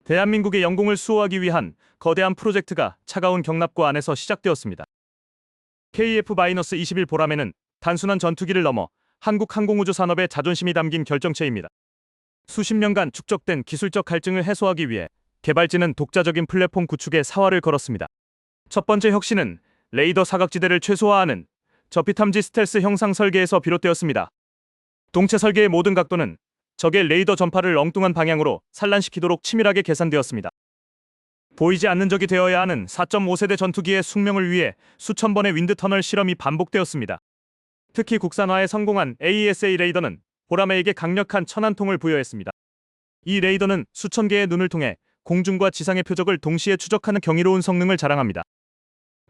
대한민국의 영공을 수호하기 위한 거대한 프로젝트가 차가운 경납고 안에서 시작되었습니다. KF-21 보라매는 단순한 전투기를 넘어 한국 항공우주 산업의 자존심이 담긴 결정체입니다. 수십 년간 축적된 기술적 갈증을 해소하기 위해 개발진은 독자적인 플랫폼 구축에 사활을 걸었습니다. 첫 번째 혁신은 레이더 사각지대를 최소화하는 저피탐지 스텔스 형상 설계에서 비롯되었습니다. 동체 설계의 모든 각도는 적의 레이더 전파를 엉뚱한 방향으로 산란시키도록 치밀하게 계산되었습니다. 보이지 않는 적이 되어야 하는 4.5세대 전투기의 숙명을 위해 수천 번의 윈드터널 실험이 반복되었습니다. 특히 국산화에 성공한 AESA 레이더는 보라매에게 강력한 천안통을 부여했습니다. 이 레이더는 수천 개의 눈을 통해 공중과 지상의 표적을 동시에 추적하는 경이로운 성능을 자랑합니다.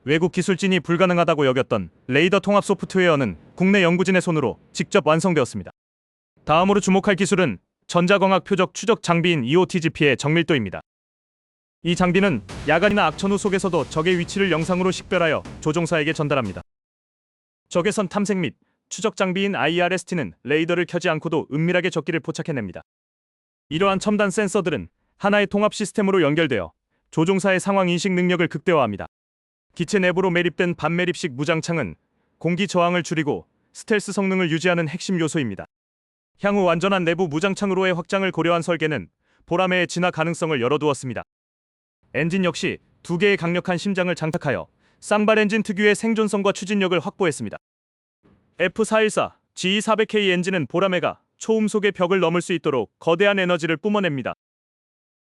외국 기술진이 불가능하다고 여겼던 레이더 통합 소프트웨어는 국내 연구진의 손으로 직접 완성되었습니다. 다음으로 주목할 기술은 전자광학 표적 추적 장비인 EOTGP의 정밀도입니다. 이 장비는 야간이나 악천후 속에서도 적의 위치를 영상으로 식별하여 조종사에게 전달합니다. 적외선 탐색 및 추적 장비인 IRST는 레이더를 켜지 않고도 은밀하게 적기를 포착해냅니다. 이러한 첨단 센서들은 하나의 통합 시스템으로 연결되어 조종사의 상황 인식 능력을 극대화합니다. 기체 내부로 매립된 반매립식 무장창은 공기 저항을 줄이고 스텔스 성능을 유지하는 핵심 요소입니다. 향후 완전한 내부 무장창으로의 확장을 고려한 설계는 보라매의 진화 가능성을 열어두었습니다. 엔진 역시 두 개의 강력한 심장을 장착하여 쌍발 엔진 특유의 생존성과 추진력을 확보했습니다. F414 GE400K 엔진은 보라매가 초음속의 벽을 넘을 수 있도록 거대한 에너지를 뿜어냅니다.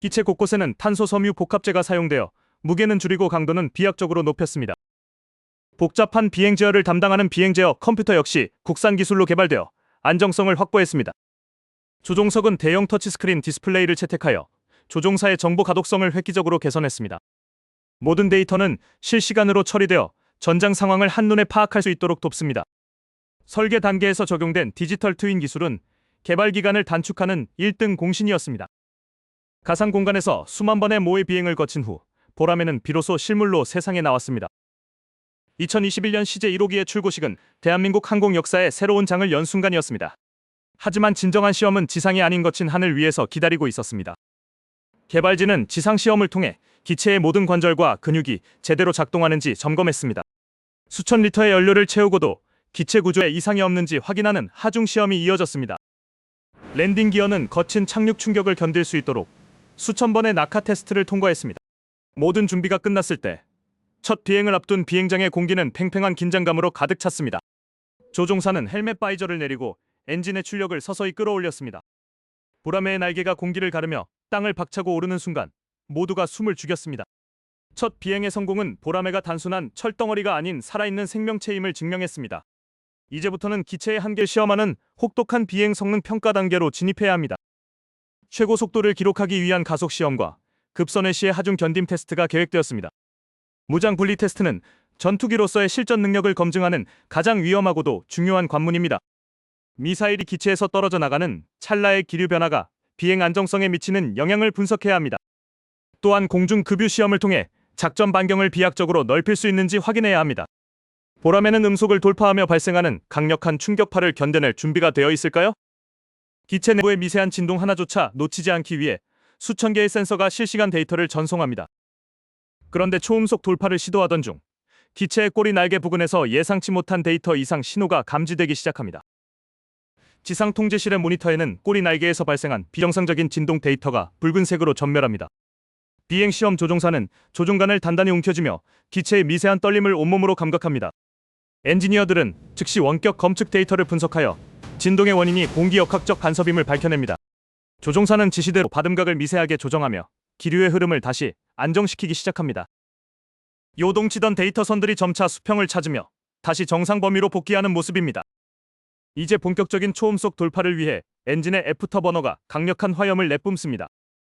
기체 곳곳에는 탄소 섬유 복합재가 사용되어 무게는 줄이고 강도는 비약적으로 높였습니다. 복잡한 비행 제어를 담당하는 비행 제어 컴퓨터 역시 국산 기술로 개발되어 안정성을 확보했습니다. 조종석은 대형 터치스크린 디스플레이를 채택하여 조종사의 정보 가독성을 획기적으로 개선했습니다. 모든 데이터는 실시간으로 처리되어 전장 상황을 한눈에 파악할 수 있도록 돕습니다. 설계 단계에서 적용된 디지털 트윈 기술은 개발 기간을 단축하는 1등 공신이었습니다. 가상 공간에서 수만 번의 모의 비행을 거친 후 보라매는 비로소 실물로 세상에 나왔습니다. 2021년 CJ 1호기의 출고식은 대한민국 항공 역사의 새로운 장을 연 순간이었습니다. 하지만 진정한 시험은 지상이 아닌 거친 하늘 위에서 기다리고 있었습니다. 개발진은 지상 시험을 통해 기체의 모든 관절과 근육이 제대로 작동하는지 점검했습니다. 수천 리터의 연료를 채우고도 기체 구조에 이상이 없는지 확인하는 하중 시험이 이어졌습니다. 랜딩 기어는 거친 착륙 충격을 견딜 수 있도록 수천 번의 낙하 테스트를 통과했습니다. 모든 준비가 끝났을 때 첫 비행을 앞둔 비행장의 공기는 팽팽한 긴장감으로 가득 찼습니다. 조종사는 헬멧 바이저를 내리고 엔진의 출력을 서서히 끌어올렸습니다. 보라매의 날개가 공기를 가르며 땅을 박차고 오르는 순간 모두가 숨을 죽였습니다. 첫 비행의 성공은 보라매가 단순한 철덩어리가 아닌 살아있는 생명체임을 증명했습니다. 이제부터는 기체의 한계를 시험하는 혹독한 비행 성능 평가 단계로 진입해야 합니다. 최고 속도를 기록하기 위한 가속 시험과 급선회 시의 하중 견딤 테스트가 계획되었습니다. 무장 분리 테스트는 전투기로서의 실전 능력을 검증하는 가장 위험하고도 중요한 관문입니다. 미사일이 기체에서 떨어져 나가는 찰나의 기류 변화가 비행 안정성에 미치는 영향을 분석해야 합니다. 또한 공중 급유 시험을 통해 작전 반경을 비약적으로 넓힐 수 있는지 확인해야 합니다. 보라매는 음속을 돌파하며 발생하는 강력한 충격파를 견뎌낼 준비가 되어 있을까요? 기체 내부의 미세한 진동 하나조차 놓치지 않기 위해 수천 개의 센서가 실시간 데이터를 전송합니다. 그런데 초음속 돌파를 시도하던 중 기체의 꼬리 날개 부근에서 예상치 못한 데이터 이상 신호가 감지되기 시작합니다. 지상 통제실의 모니터에는 꼬리 날개에서 발생한 비정상적인 진동 데이터가 붉은색으로 전멸합니다. 비행 시험 조종사는 조종관을 단단히 움켜쥐며 기체의 미세한 떨림을 온몸으로 감각합니다. 엔지니어들은 즉시 원격 검측 데이터를 분석하여 진동의 원인이 공기역학적 간섭임을 밝혀냅니다. 조종사는 지시대로 바듬각을 미세하게 조정하며 기류의 흐름을 다시 안정시키기 시작합니다. 요동치던 데이터선들이 점차 수평을 찾으며 다시 정상 범위로 복귀하는 모습입니다. 이제 본격적인 초음속 돌파를 위해 엔진의 애프터버너가 강력한 화염을 내뿜습니다.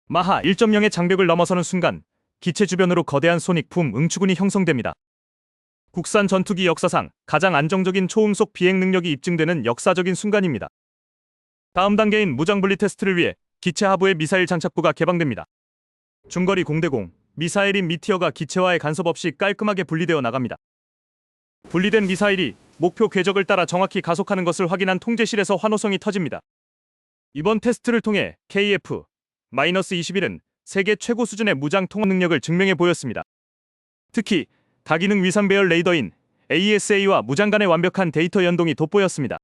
마하 1.0의 장벽을 넘어서는 순간 기체 주변으로 거대한 소닉-붐 응추군이 형성됩니다. 국산 전투기 역사상 가장 안정적인 초음속 비행 능력이 입증되는 역사적인 순간입니다. 다음 단계인 무장분리 테스트를 위해 기체 하부의 미사일 장착부가 개방됩니다. 중거리 공대공 미사일인 미티어가 기체와의 간섭 없이 깔끔하게 분리되어 나갑니다. 분리된 미사일이 목표 궤적을 따라 정확히 가속하는 것을 확인한 통제실에서 환호성이 터집니다. 이번 테스트를 통해 KF-21은 세계 최고 수준의 무장 통합 능력을 증명해 보였습니다. 특히 다기능 위상 배열 레이더인 AESA와 무장 간의 완벽한 데이터 연동이 돋보였습니다.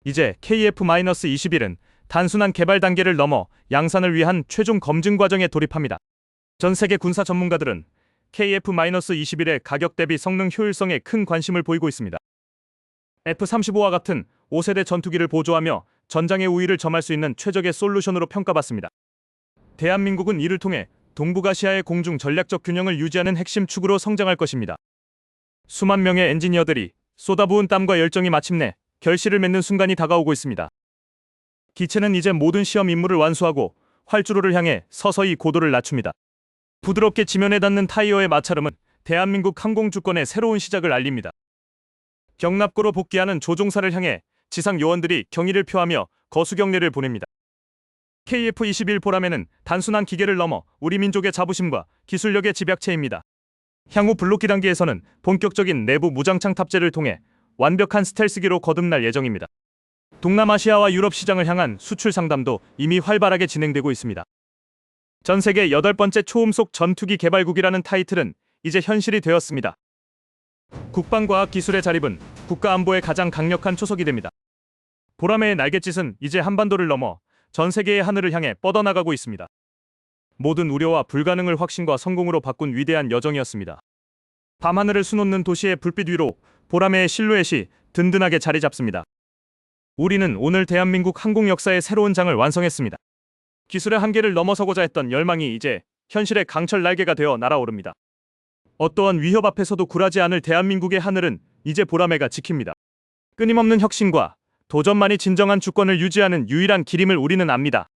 이제 KF-21은 단순한 개발 단계를 넘어 양산을 위한 최종 검증 과정에 돌입합니다. 전 세계 군사 전문가들은 KF-21의 가격 대비 성능 효율성에 큰 관심을 보이고 있습니다. F-35와 같은 5세대 전투기를 보조하며 전장의 우위를 점할 수 있는 최적의 솔루션으로 평가받습니다. 대한민국은 이를 통해 동북아시아의 공중 전략적 균형을 유지하는 핵심 축으로 성장할 것입니다. 수만 명의 엔지니어들이 쏟아부은 땀과 열정이 마침내 결실을 맺는 순간이 다가오고 있습니다. 기체는 이제 모든 시험 임무를 완수하고 활주로를 향해 서서히 고도를 낮춥니다. 부드럽게 지면에 닿는 타이어의 마찰음은 대한민국 항공 주권의 새로운 시작을 알립니다. 경납고로 복귀하는 조종사를 향해 지상 요원들이 경의를 표하며 거수경례를 보냅니다. KF-21 보람에는 단순한 기계를 넘어 우리 민족의 자부심과 기술력의 집약체입니다. 향후 블록기 단계에서는 본격적인 내부 무장창 탑재를 통해 완벽한 스텔스기로 거듭날 예정입니다. 동남아시아와 유럽 시장을 향한 수출 상담도 이미 활발하게 진행되고 있습니다. 전 세계 8번째 초음속 전투기 개발국이라는 타이틀은 이제 현실이 되었습니다. 국방과학기술의 자립은 국가안보의 가장 강력한 초석이 됩니다. 보람의 날갯짓은 이제 한반도를 넘어 전 세계의 하늘을 향해 뻗어나가고 있습니다. 모든 우려와 불가능을 확신과 성공으로 바꾼 위대한 여정이었습니다. 밤하늘을 수놓는 도시의 불빛 위로 보람의 실루엣이 든든하게 자리 잡습니다. 우리는 오늘 대한민국 항공 역사의 새로운 장을 완성했습니다. 기술의 한계를 넘어서고자 했던 열망이 이제 현실의 강철 날개가 되어 날아오릅니다. 어떠한 위협 앞에서도 굴하지 않을 대한민국의 하늘은 이제 보람애가 지킵니다. 끊임없는 혁신과 도전만이 진정한 주권을 유지하는 유일한 길임을 우리는 압니다.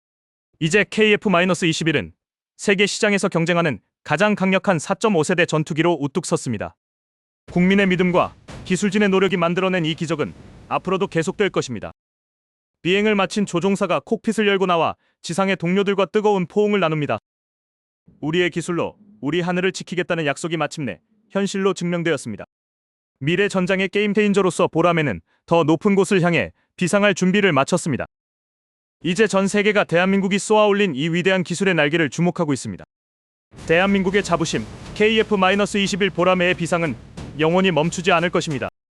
이제 KF-21은 세계 시장에서 경쟁하는 가장 강력한 4.5세대 전투기로 우뚝 섰습니다. 국민의 믿음과 기술진의 노력이 만들어낸 이 기적은 앞으로도 계속될 것입니다. 비행을 마친 조종사가 콕핏을 열고 나와 지상의 동료들과 뜨거운 포옹을 나눕니다. 우리의 기술로 우리 하늘을 지키겠다는 약속이 마침내 현실로 증명되었습니다. 미래 전장의 게임 체인저로서 보람에는 더 높은 곳을 향해 비상할 준비를 마쳤습니다. 이제 전 세계가 대한민국이 쏘아올린 이 위대한 기술의 날개를 주목하고 있습니다. 대한민국의 자부심 KF-21 보람의 비상은 영원히 멈추지 않을 것입니다.